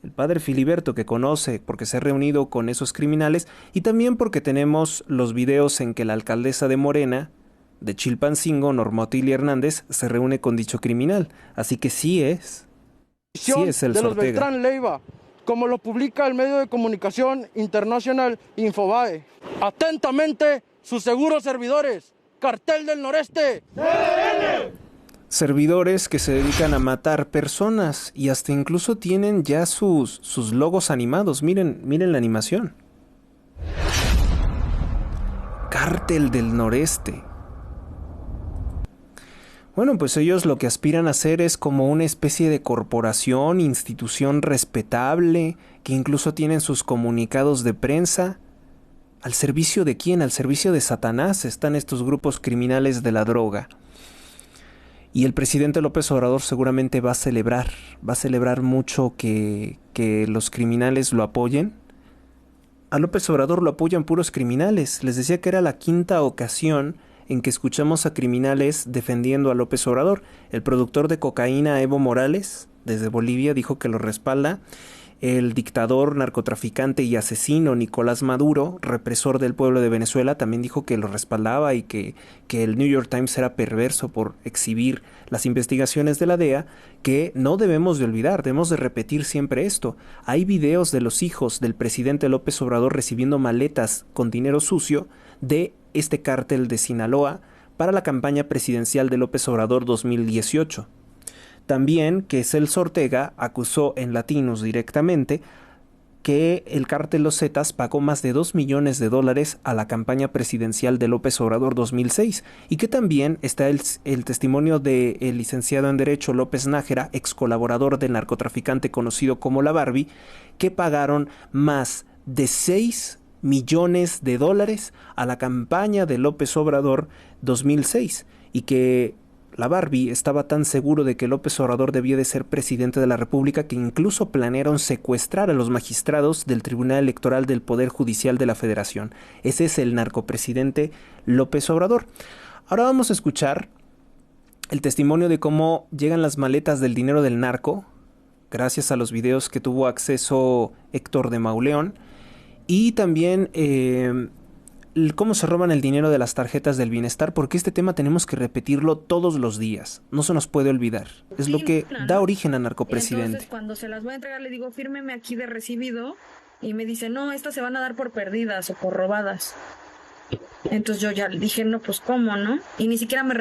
El padre Filiberto, que conoce porque se ha reunido con esos criminales, y también porque tenemos los videos en que la alcaldesa de Morena, de Chilpancingo, Norma Otilia Hernández, se reúne con dicho criminal. Así que sí es Celso de los Ortega. Beltrán Leiva, como lo publica el medio de comunicación internacional Infobae. Atentamente, sus seguros servidores, Cartel del Noreste. Servidores que se dedican a matar personas y hasta incluso tienen ya sus logos animados. Miren la animación. Cártel del Noreste. Bueno, pues ellos lo que aspiran a hacer es como una especie de corporación, institución respetable, que incluso tienen sus comunicados de prensa. ¿Al servicio de quién? Al servicio de Satanás están estos grupos criminales de la droga. Y el presidente López Obrador seguramente va a celebrar mucho que los criminales lo apoyen. A López Obrador lo apoyan puros criminales. Les decía que era la quinta ocasión en que escuchamos a criminales defendiendo a López Obrador. El productor de cocaína Evo Morales, desde Bolivia, dijo que lo respalda. El dictador, narcotraficante y asesino Nicolás Maduro, represor del pueblo de Venezuela, también dijo que lo respaldaba y que el New York Times era perverso por exhibir las investigaciones de la DEA, que no debemos de olvidar, debemos de repetir siempre esto. Hay videos de los hijos del presidente López Obrador recibiendo maletas con dinero sucio de este cártel de Sinaloa para la campaña presidencial de López Obrador 2018. También que Celso Ortega acusó en Latinos directamente que el cártel Los Zetas pagó más de $2 millones a la campaña presidencial de López Obrador 2006 y que también está el testimonio del licenciado en Derecho López Nájera, ex colaborador del narcotraficante conocido como La Barbie, que pagaron más de $6 millones a la campaña de López Obrador 2006 y que la Barbie estaba tan seguro de que López Obrador debía de ser presidente de la República que incluso planearon secuestrar a los magistrados del Tribunal Electoral del Poder Judicial de la Federación. Ese es el narcopresidente López Obrador. Ahora vamos a escuchar el testimonio de cómo llegan las maletas del dinero del narco, gracias a los videos que tuvo acceso Héctor de Mauleón, y también cómo se roban el dinero de las tarjetas del bienestar, porque este tema tenemos que repetirlo todos los días, no se nos puede olvidar, es lo que da origen a narcopresidente. Entonces cuando se las voy a entregar le digo, fírmeme aquí de recibido, y me dice, no, estas se van a dar por perdidas o por robadas. Entonces yo ya le dije, no, pues cómo, ¿no? Y ni siquiera me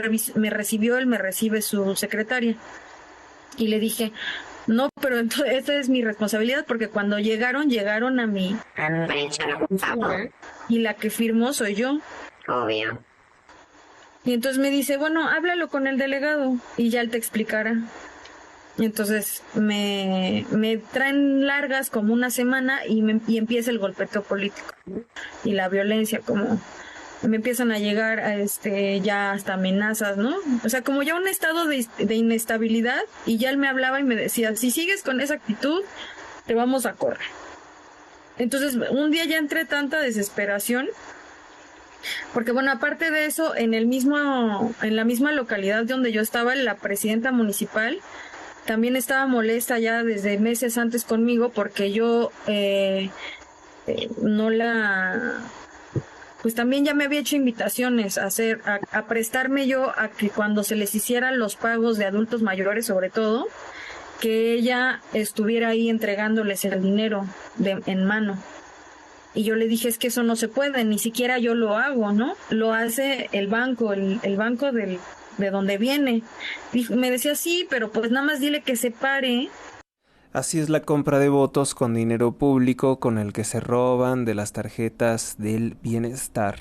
recibió él, me recibe su secretaria. Y le dije, no, pero entonces esta es mi responsabilidad, porque cuando llegaron a mí y la que firmó soy yo. Obvio. Y entonces me dice, bueno, háblalo con el delegado y ya él te explicará. Y entonces me traen largas como una semana y empieza el golpeteo político y la violencia, como me empiezan a llegar ya hasta amenazas, ¿no? O sea, como ya un estado de inestabilidad, y ya él me hablaba y me decía, si sigues con esa actitud, te vamos a correr. Entonces, un día ya entré tanta desesperación, porque bueno, aparte de eso, en la misma localidad donde yo estaba, la presidenta municipal también estaba molesta ya desde meses antes conmigo, porque yo pues también ya me había hecho invitaciones a prestarme yo a que cuando se les hicieran los pagos de adultos mayores, sobre todo, que ella estuviera ahí entregándoles el dinero en mano. Y yo le dije, es que eso no se puede, ni siquiera yo lo hago, ¿no? Lo hace el banco, el banco de donde viene. Y me decía, sí, pero pues nada más dile que se pare. Así es la compra de votos con dinero público con el que se roban de las tarjetas del bienestar.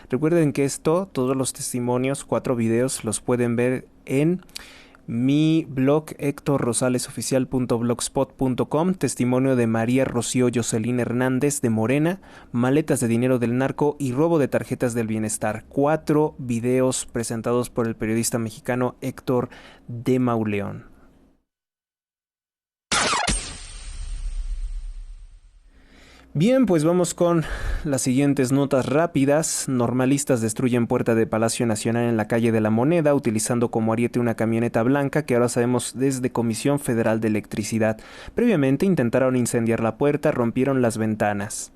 Recuerden que todos los testimonios, 4 videos, los pueden ver en mi blog hectorrosalesoficial.blogspot.com. Testimonio de María Rocío Jocelyn Hernández de Morena, maletas de dinero del narco y robo de tarjetas del bienestar. 4 videos presentados por el periodista mexicano Héctor de Mauleón. Bien, pues vamos con las siguientes notas rápidas. Normalistas destruyen puerta de Palacio Nacional en la calle de la Moneda, utilizando como ariete una camioneta blanca que ahora sabemos desde Comisión Federal de Electricidad. Previamente intentaron incendiar la puerta, rompieron las ventanas.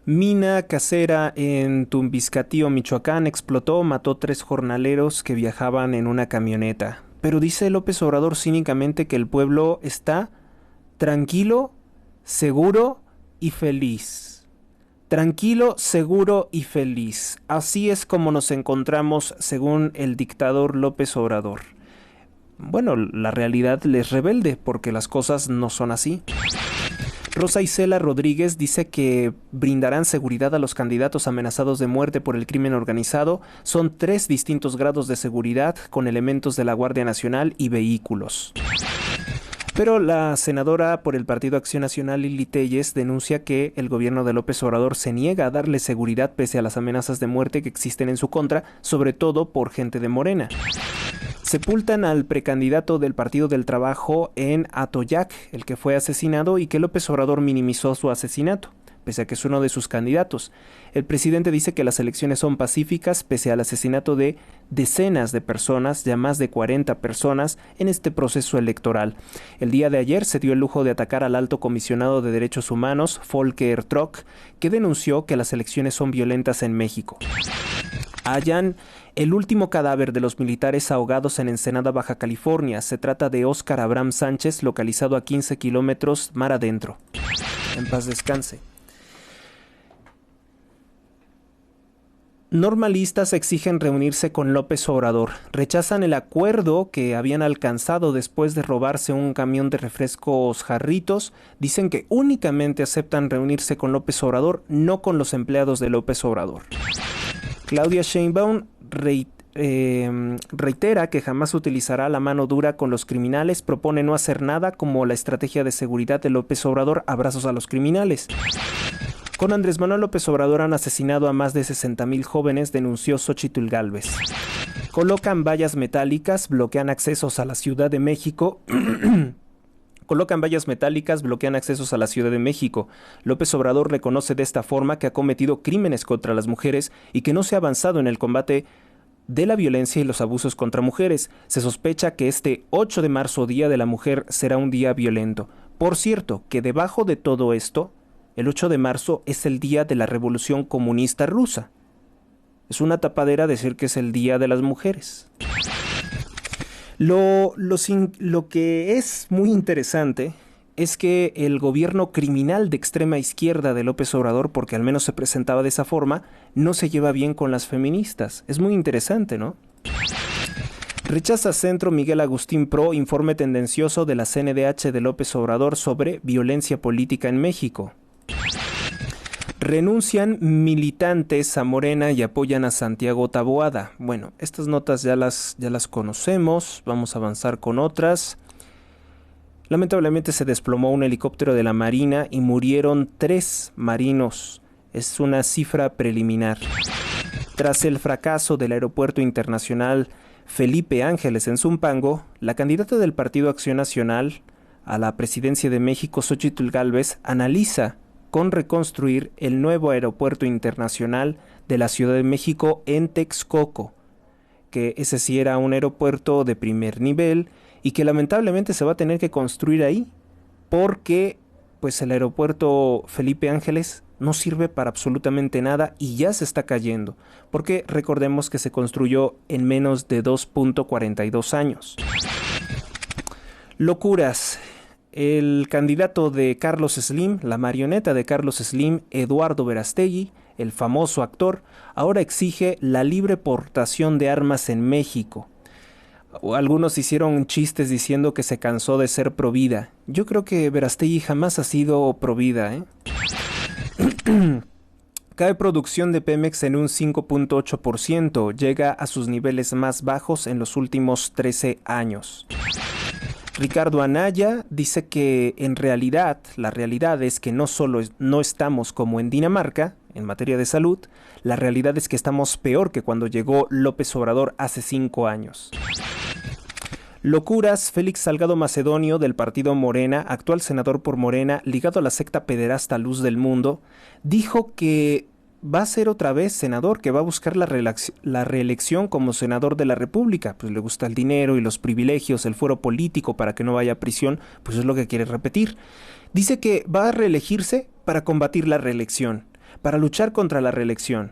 Mina casera en Tumbiscatío, Michoacán, explotó, mató 3 jornaleros que viajaban en una camioneta. Pero dice López Obrador cínicamente que el pueblo está tranquilo, seguro y feliz. Tranquilo, seguro y feliz. Así es como nos encontramos según el dictador López Obrador. Bueno, la realidad les rebelde porque las cosas no son así. Rosa Isela Rodríguez dice que brindarán seguridad a los candidatos amenazados de muerte por el crimen organizado. Son 3 distintos grados de seguridad con elementos de la Guardia Nacional y vehículos. Pero la senadora por el Partido Acción Nacional, Lili Téllez, denuncia que el gobierno de López Obrador se niega a darle seguridad pese a las amenazas de muerte que existen en su contra, sobre todo por gente de Morena. Sepultan al precandidato del Partido del Trabajo en Atoyac, el que fue asesinado, y que López Obrador minimizó su asesinato, pese a que es uno de sus candidatos. El presidente dice que las elecciones son pacíficas pese al asesinato de decenas de personas, ya más de 40 personas, en este proceso electoral. El día de ayer se dio el lujo de atacar al alto comisionado de Derechos Humanos, Volker Trock, que denunció que las elecciones son violentas en México. Hallan el último cadáver de los militares ahogados en Ensenada, Baja California. Se trata de Óscar Abraham Sánchez, localizado a 15 kilómetros mar adentro. En paz descanse. Normalistas exigen reunirse con López Obrador. Rechazan el acuerdo que habían alcanzado después de robarse un camión de refrescos Jarritos. Dicen que únicamente aceptan reunirse con López Obrador, no con los empleados de López Obrador. Claudia Sheinbaum reitera que jamás utilizará la mano dura con los criminales. Propone no hacer nada como la estrategia de seguridad de López Obrador, abrazos a los criminales. Con Andrés Manuel López Obrador han asesinado a más de 60,000 jóvenes, denunció Xóchitl Gálvez. Colocan vallas metálicas, bloquean accesos a la Ciudad de México. Bloquean accesos a la Ciudad de México. López Obrador reconoce de esta forma que ha cometido crímenes contra las mujeres y que no se ha avanzado en el combate de la violencia y los abusos contra mujeres. Se sospecha que este 8 de marzo, Día de la Mujer, será un día violento. Por cierto, que debajo de todo esto, el 8 de marzo es el día de la Revolución Comunista Rusa. Es una tapadera decir que es el Día de las Mujeres. Lo que es muy interesante es que el gobierno criminal de extrema izquierda de López Obrador, porque al menos se presentaba de esa forma, no se lleva bien con las feministas. Es muy interesante, ¿no? Rechaza Centro Miguel Agustín Pro informe tendencioso de la CNDH de López Obrador sobre violencia política en México. Renuncian militantes a Morena y apoyan a Santiago Taboada. Bueno, estas notas ya las conocemos. Vamos a avanzar con otras. Lamentablemente se desplomó un helicóptero de la Marina y murieron 3 marinos. Es una cifra preliminar. Tras el fracaso del Aeropuerto Internacional Felipe Ángeles en Zumpango, la candidata del Partido Acción Nacional a la presidencia de México, Xóchitl Gálvez, analiza con reconstruir el nuevo aeropuerto internacional de la Ciudad de México en Texcoco, que ese sí era un aeropuerto de primer nivel y que lamentablemente se va a tener que construir ahí, porque pues el aeropuerto Felipe Ángeles no sirve para absolutamente nada y ya se está cayendo, porque recordemos que se construyó en menos de 2.42 años. Locuras. El candidato de Carlos Slim, la marioneta de Carlos Slim, Eduardo Verástegui, el famoso actor, ahora exige la libre portación de armas en México. Algunos hicieron chistes diciendo que se cansó de ser provida. Yo creo que Verástegui jamás ha sido provida, ¿eh? Cae producción de Pemex en un 5.8%, llega a sus niveles más bajos en los últimos 13 años. Ricardo Anaya dice que en realidad, la realidad es que no solo no estamos como en Dinamarca en materia de salud, la realidad es que estamos peor que cuando llegó López Obrador hace 5 años. Locuras. Félix Salgado Macedonio del partido Morena, actual senador por Morena, ligado a la secta pederasta Luz del Mundo, dijo que va a ser otra vez senador, que va a buscar la reelección como senador de la República. Pues le gusta el dinero y los privilegios, el fuero político para que no vaya a prisión, pues es lo que quiere repetir. Dice que va a reelegirse para combatir la reelección, para luchar contra la reelección.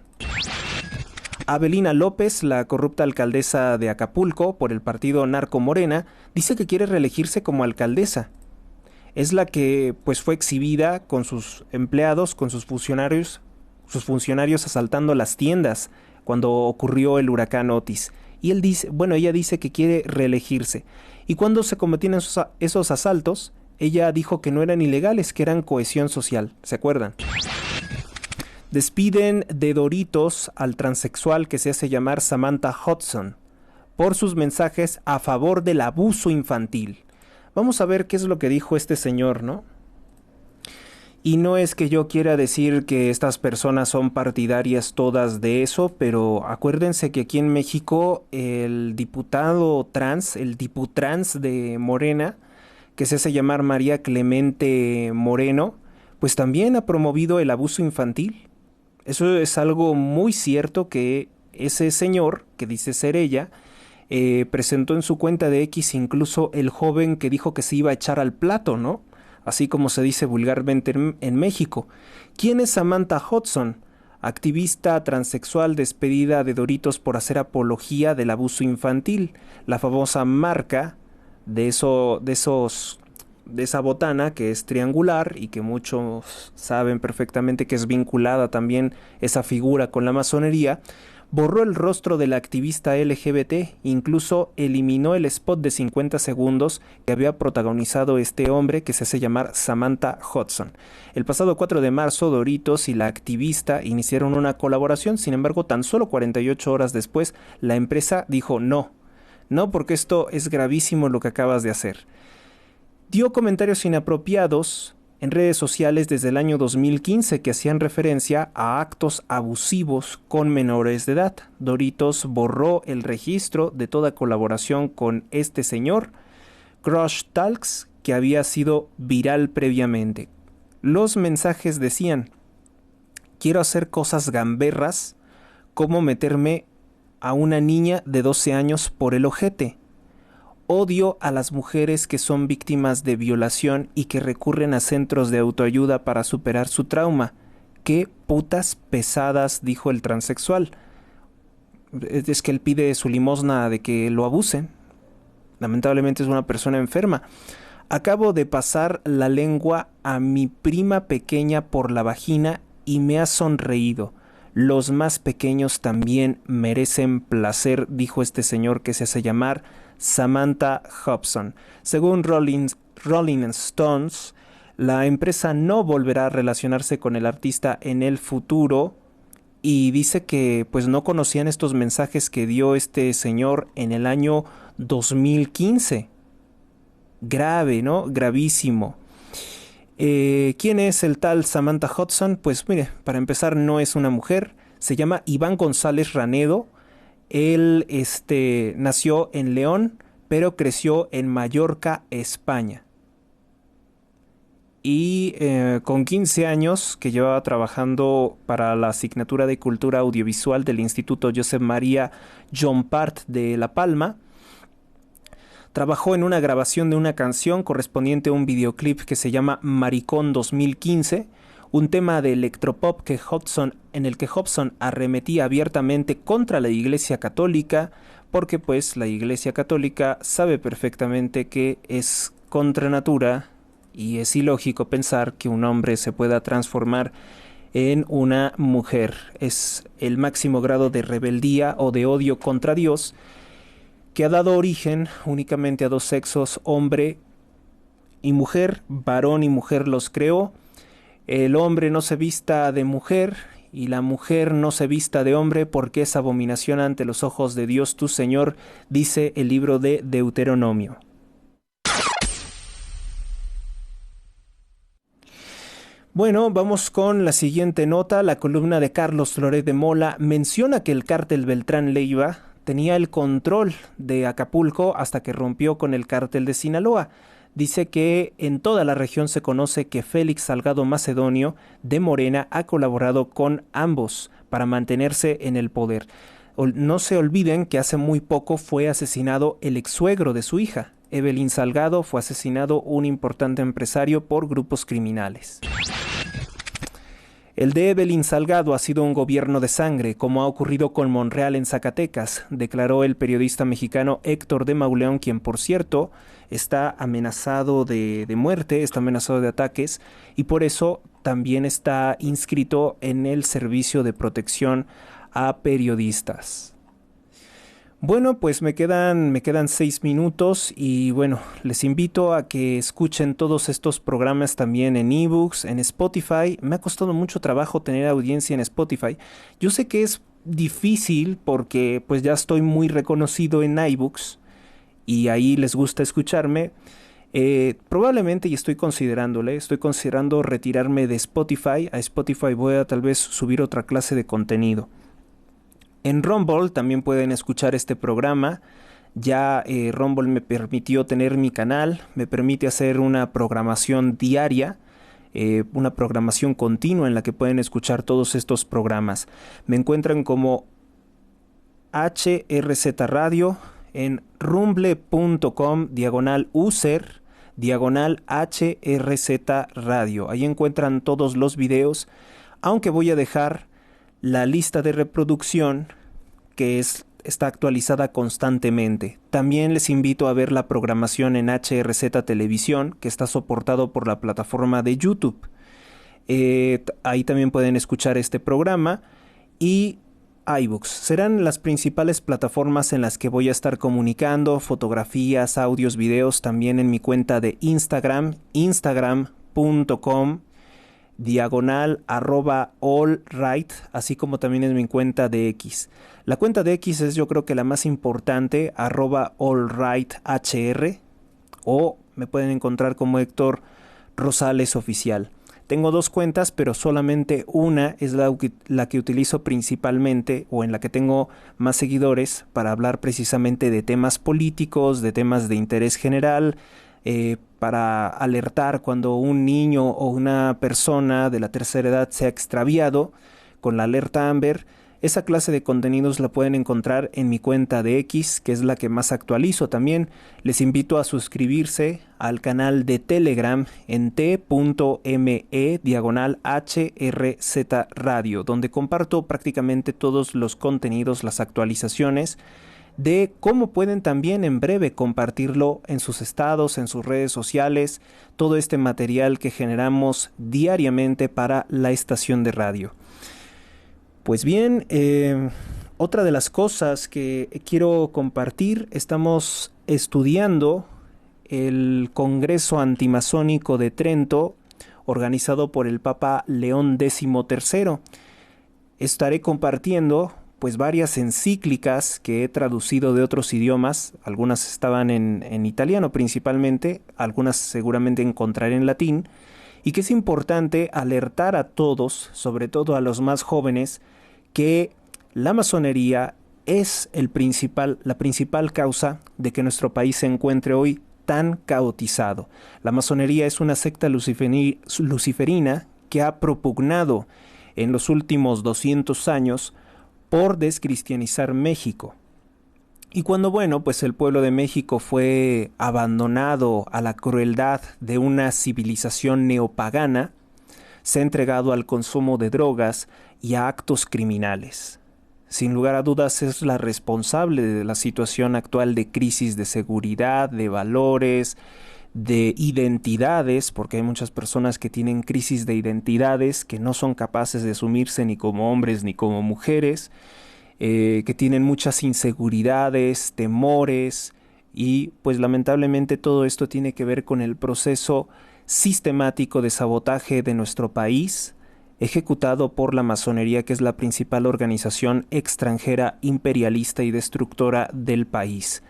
Avelina López, la corrupta alcaldesa de Acapulco por el partido Narco Morena, dice que quiere reelegirse como alcaldesa. Es la que pues fue exhibida con sus empleados, con sus funcionarios asaltando las tiendas cuando ocurrió el huracán Otis. Y ella dice que quiere reelegirse. Y cuando se cometían esos asaltos, ella dijo que no eran ilegales, que eran cohesión social. ¿Se acuerdan? Despiden de Doritos al transexual que se hace llamar Samantha Hudson por sus mensajes a favor del abuso infantil. Vamos a ver qué es lo que dijo este señor, ¿no? Y no es que yo quiera decir que estas personas son partidarias todas de eso, pero acuérdense que aquí en México el diputado trans, el diputrans de Morena, que se hace llamar María Clemente Moreno, pues también ha promovido el abuso infantil. Eso es algo muy cierto que ese señor, que dice ser ella, presentó en su cuenta de X incluso el joven que dijo que se iba a echar al plato, ¿no? Así como se dice vulgarmente en México. ¿Quién es Samantha Hudson? Activista transexual despedida de Doritos por hacer apología del abuso infantil. La famosa marca de esa botana que es triangular y que muchos saben perfectamente que es vinculada también esa figura con la masonería, borró el rostro de la activista LGBT, incluso eliminó el spot de 50 segundos que había protagonizado este hombre que se hace llamar Samantha Hudson. El pasado 4 de marzo, Doritos y la activista iniciaron una colaboración, sin embargo, tan solo 48 horas después, la empresa dijo no, porque esto es gravísimo lo que acabas de hacer. Dio comentarios inapropiados en redes sociales desde el año 2015 que hacían referencia a actos abusivos con menores de edad. Doritos borró el registro de toda colaboración con este señor, Crush Talks, que había sido viral previamente. Los mensajes decían: quiero hacer cosas gamberras, como meterme a una niña de 12 años por el ojete. Odio a las mujeres que son víctimas de violación y que recurren a centros de autoayuda para superar su trauma. ¡Qué putas pesadas!, dijo el transexual. Es que él pide su limosna de que lo abusen. Lamentablemente es una persona enferma. Acabo de pasar la lengua a mi prima pequeña por la vagina y me ha sonreído. Los más pequeños también merecen placer, dijo este señor que se hace llamar Samantha Hudson. Según Rolling Stones, la empresa no volverá a relacionarse con el artista en el futuro y dice que pues no conocían estos mensajes que dio este señor en el año 2015. Grave, ¿no? Gravísimo. ¿Quién es el tal Samantha Hudson? Pues mire, para empezar no es una mujer, se llama Iván González Ranedo. Él nació en León, pero creció en Mallorca, España. Y con 15 años, que llevaba trabajando para la asignatura de Cultura Audiovisual del Instituto Josep María Llompart de La Palma, trabajó en una grabación de una canción correspondiente a un videoclip que se llama Maricón 2015, un tema de electropop en el que Hudson arremetía abiertamente contra la Iglesia Católica, porque pues la Iglesia Católica sabe perfectamente que es contra natura y es ilógico pensar que un hombre se pueda transformar en una mujer. Es el máximo grado de rebeldía o de odio contra Dios, que ha dado origen únicamente a dos sexos, hombre y mujer, varón y mujer los creó. El hombre no se vista de mujer y la mujer no se vista de hombre, porque es abominación ante los ojos de Dios tu Señor, dice el libro de Deuteronomio. Bueno, vamos con la siguiente nota. La columna de Carlos Loret de Mola menciona que el cártel Beltrán Leiva tenía el control de Acapulco hasta que rompió con el cártel de Sinaloa. Dice que en toda la región se conoce que Félix Salgado Macedonio de Morena ha colaborado con ambos para mantenerse en el poder. No se olviden que hace muy poco fue asesinado el ex-suegro de su hija. Evelyn Salgado fue asesinado un importante empresario por grupos criminales. El de Evelyn Salgado ha sido un gobierno de sangre, como ha ocurrido con Monreal en Zacatecas, declaró el periodista mexicano Héctor de Mauleón, quien por cierto está amenazado de muerte, está amenazado de ataques y por eso también está inscrito en el Servicio de Protección a Periodistas. Bueno, pues me quedan 6 minutos y bueno, les invito a que escuchen todos estos programas también en ebooks, en Spotify. Me ha costado mucho trabajo tener audiencia en Spotify. Yo sé que es difícil porque pues ya estoy muy reconocido en iBooks y ahí les gusta escucharme. Probablemente, y estoy considerando retirarme de Spotify. A Spotify voy a tal vez subir otra clase de contenido. En Rumble también pueden escuchar este programa. Ya Rumble me permitió tener mi canal, me permite hacer una programación diaria, una programación continua en la que pueden escuchar todos estos programas. Me encuentran como HRZ Radio en rumble.com/user/HRZ Radio. Ahí encuentran todos los videos, aunque voy a dejar la lista de reproducción que está actualizada constantemente. También les invito a ver la programación en HRZ Televisión, que está soportado por la plataforma de YouTube. Ahí también pueden escuchar este programa, y iBooks. Serán las principales plataformas en las que voy a estar comunicando fotografías, audios, videos, también en mi cuenta de Instagram, instagram.com/allright, así como también en mi cuenta de X. La cuenta de X es, yo creo que la más importante, @allrighthr, o me pueden encontrar como Héctor Rosales Oficial. Tengo dos cuentas, pero solamente una es la que utilizo principalmente, o en la que tengo más seguidores, para hablar precisamente de temas políticos, de temas de interés general, para alertar cuando un niño o una persona de la tercera edad se ha extraviado, con la alerta Amber. Esa clase de contenidos la pueden encontrar en mi cuenta de X, que es la que más actualizo. También les invito a suscribirse al canal de Telegram en t.me/HRZ Radio, donde comparto prácticamente todos los contenidos, las actualizaciones, de cómo pueden también en breve compartirlo en sus estados, en sus redes sociales, todo este material que generamos diariamente para la estación de radio. Pues bien, otra de las cosas que quiero compartir, estamos estudiando el Congreso Antimasónico de Trento, organizado por el Papa León XIII. Estaré compartiendo pues varias encíclicas que he traducido de otros idiomas. Algunas estaban en italiano principalmente, algunas seguramente encontraré en latín, y que es importante alertar a todos, sobre todo a los más jóvenes, que la masonería es la principal causa de que nuestro país se encuentre hoy tan caotizado. La masonería es una secta luciferina que ha propugnado en los últimos 200 años por descristianizar México. Y cuando, pues el pueblo de México fue abandonado a la crueldad de una civilización neopagana, se ha entregado al consumo de drogas y a actos criminales. Sin lugar a dudas es la responsable de la situación actual de crisis de seguridad, de valores, de identidades, porque hay muchas personas que tienen crisis de identidades, que no son capaces de asumirse ni como hombres ni como mujeres, que tienen muchas inseguridades, temores, y pues lamentablemente todo esto tiene que ver con el proceso sistemático de sabotaje de nuestro país, ejecutado por la masonería, que es la principal organización extranjera imperialista y destructora del país.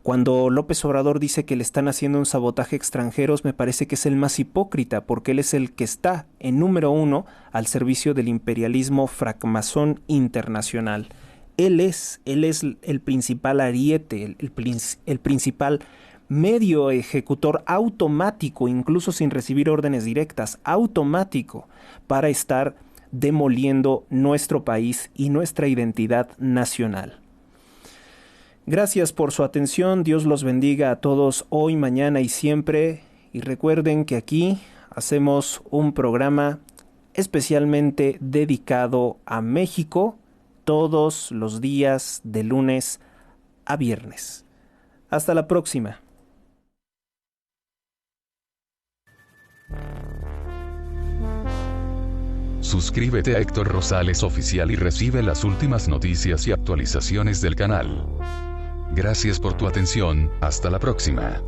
Cuando López Obrador dice que le están haciendo un sabotaje a extranjeros, me parece que es el más hipócrita, porque él es el que está en número 1 al servicio del imperialismo francmasón internacional. Él es el principal ariete, el principal medio ejecutor automático, incluso sin recibir órdenes directas, automático, para estar demoliendo nuestro país y nuestra identidad nacional. Gracias por su atención, Dios los bendiga a todos hoy, mañana y siempre, y recuerden que aquí hacemos un programa especialmente dedicado a México todos los días de lunes a viernes. Hasta la próxima. Suscríbete a Héctor Rosales Oficial y recibe las últimas noticias y actualizaciones del canal. Gracias por tu atención, hasta la próxima.